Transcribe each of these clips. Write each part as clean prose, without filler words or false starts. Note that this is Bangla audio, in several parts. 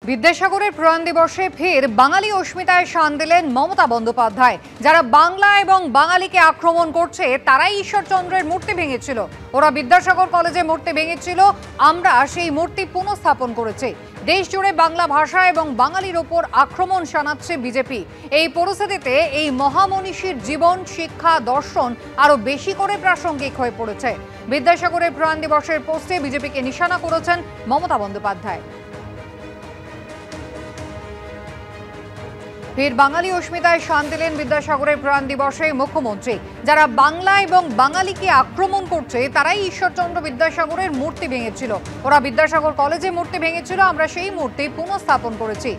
বিদ্যাসাগরের প্রয়াণ দিবসে ফের বাঙালি অস্মিতায় শান দিলেন মমতা বন্দ্যোপাধ্যায়। যারা বাংলা এবং বাঙালিকে আক্রমণ করছে তারাই ঈশ্বরচন্দ্রের মূর্তি ভেঙেছিল। ওরা বিদ্যাসাগর কলেজে মূর্তি ভেঙেছিল, আমরা সেই মূর্তি পুনঃস্থাপন করেছি। দেশ জুড়ে বাংলা ভাষা এবং বাঙালির ওপর আক্রমণ শানাচ্ছে বিজেপি। এই পরিস্থিতিতে এই মহামনীষীর জীবন, শিক্ষা, দর্শন আরো বেশি করে প্রাসঙ্গিক হয়ে পড়েছে। বিদ্যাসাগরের প্রয়াণ দিবসের পোস্টে বিজেপিকে নিশানা করেছেন মমতা বন্দ্যোপাধ্যায়। ফের বাঙালি অস্মিতায় শান দিলেন বিদ্যাসাগরের প্রয়াণ দিবসে মুখ্যমন্ত্রী। যারা বাংলা এবং বাঙালিকে আক্রমণ করছে তারাই ঈশ্বরচন্দ্র বিদ্যাসাগরের মূর্তি ভেঙেছিল। ওরা বিদ্যাসাগর কলেজে মূর্তি ভেঙেছিল, আমরা সেই মূর্তি পুনঃস্থাপন করেছি।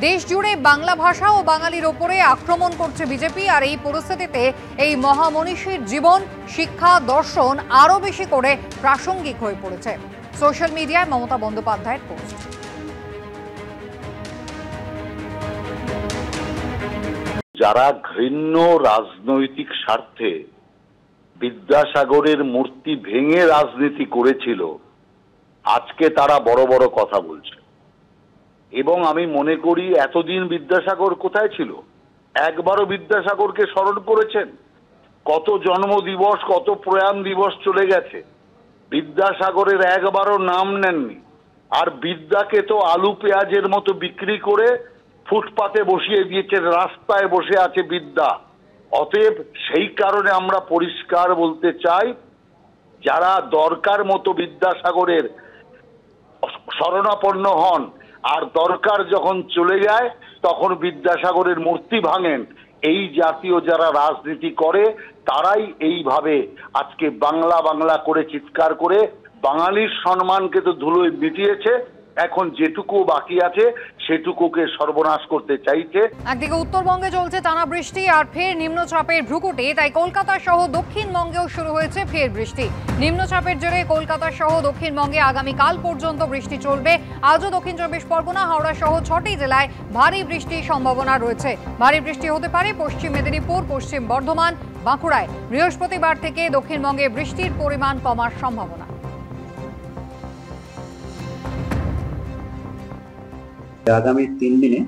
দেশ জুড়ে বাংলা ভাষা ও বাঙালির ওপরে আক্রমণ করছে বিজেপি। আর এই পরিস্থিতিতে এই মহামনীষীর জীবন, শিক্ষা, দর্শন আরো বেশি করে প্রাসঙ্গিক হয়ে পড়েছে। সোশ্যাল মিডিয়ায় মমতা বন্দ্যোপাধ্যায়ের পোস্ট। যারা ঘৃণ্য রাজনৈতিক স্বার্থে বিদ্যাসাগরের মূর্তি ভেঙে রাজনীতি করেছিল, আজকে তারা বড় বড় কথা বলছে। এবং আমি মনে করি এতদিন বিদ্যাসাগর কোথায় ছিল? একবারও বিদ্যাসাগরকে স্মরণ করেছেন? কত জন্মদিবস, কত প্রয়াণ দিবস চলে গেছে, বিদ্যাসাগরের একবারও নাম নেননি। আর বিদ্যাকে তো আলু পেঁয়াজের মতো বিক্রি করে ফুটপাতে বসিয়ে দিয়েছেন, রাস্তায় বসে আছে বিদ্যা। অতএব সেই কারণে আমরা পরিষ্কার বলতে চাই, যারা দরকার মতো বিদ্যাসাগরের শরণাপন্ন হন আর দরকার যখন চলে যায় তখন বিদ্যাসাগরের মূর্তি ভাঙেন, এই জাতীয় যারা রাজনীতি করে তারাই এইভাবে আজকে বাংলা বাংলা করে চিৎকার করে বাঙালির সম্মানকে তো ধুলোয় মিটিয়েছে, এখন যেটুকু বাকি আছে সেটুকুকে সর্বনাশ করতে চাইছে। একদিকে উত্তরবঙ্গে চলছে টানা বৃষ্টি আর ফের নিম্নচাপের ভ্রুকুটি, তাই কলকাতা সহ দক্ষিণবঙ্গেও শুরু হয়েছে ফের বৃষ্টি। নিম্নচাপের জেরে কলকাতা সহ দক্ষিণবঙ্গে আগামীকাল পর্যন্ত বৃষ্টি চলবে। আজও দক্ষিণ চব্বিশ পরগনা, হাওড়া সহ 6টি জেলায় ভারী বৃষ্টির সম্ভাবনা রয়েছে। ভারী বৃষ্টি হতে পারে পশ্চিম মেদিনীপুর, পশ্চিম বর্ধমান, বাঁকুড়ায়। বৃহস্পতিবার থেকে দক্ষিণবঙ্গে বৃষ্টির পরিমাণ কমার সম্ভাবনা। আগামী 3 দিনে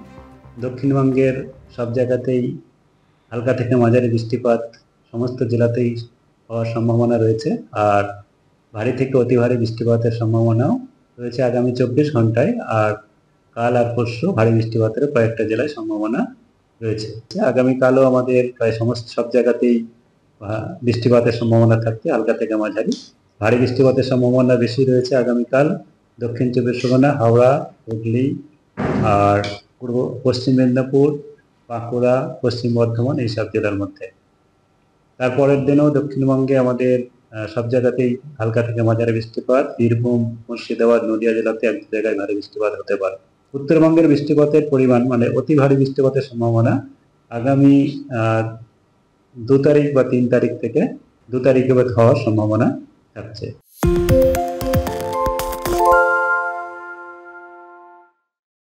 দক্ষিণবঙ্গের সব জায়গাতেই হালকা থেকে মাঝারি বৃষ্টিপাত সমস্ত জেলাতেই হওয়ার সম্ভাবনা রয়েছে। আর ভারী থেকে অতি ভারী বৃষ্টিপাতের সম্ভাবনাও রয়েছে আগামী 24 ঘন্টায়। আর কাল আর পরশু ভারী বৃষ্টিপাতের কয়েকটা জেলায় সম্ভাবনা রয়েছে। আগামীকালও আমাদের প্রায় সব জায়গাতেই বৃষ্টিপাতের সম্ভাবনা থাকছে, হালকা থেকে মাঝারি। ভারী বৃষ্টিপাতের সম্ভাবনা বেশি রয়েছে আগামীকাল দক্ষিণ চব্বিশ পরগনা, হাওড়া, হুগলি আর পশ্চিম মেদিনীপুর, বাঁকুড়া, পশ্চিম বর্ধমান এইসব জেলার মধ্যে। তারপরের দিনও দক্ষিণবঙ্গে আমাদের সব জায়গাতেই হালকা থেকে মাঝারি বৃষ্টিপাত। বীরভূম, মুর্শিদাবাদ, নদিয়া জেলাতে এক জায়গায় ভারী বৃষ্টিপাত হতে পারে। উত্তরবঙ্গের বৃষ্টিপাতের পরিমাণ মানে অতি ভারী বৃষ্টিপাতের সম্ভাবনা আগামী 2 তারিখ বা 3 তারিখ থেকে 2 তারিখে হওয়ার সম্ভাবনা থাকছে।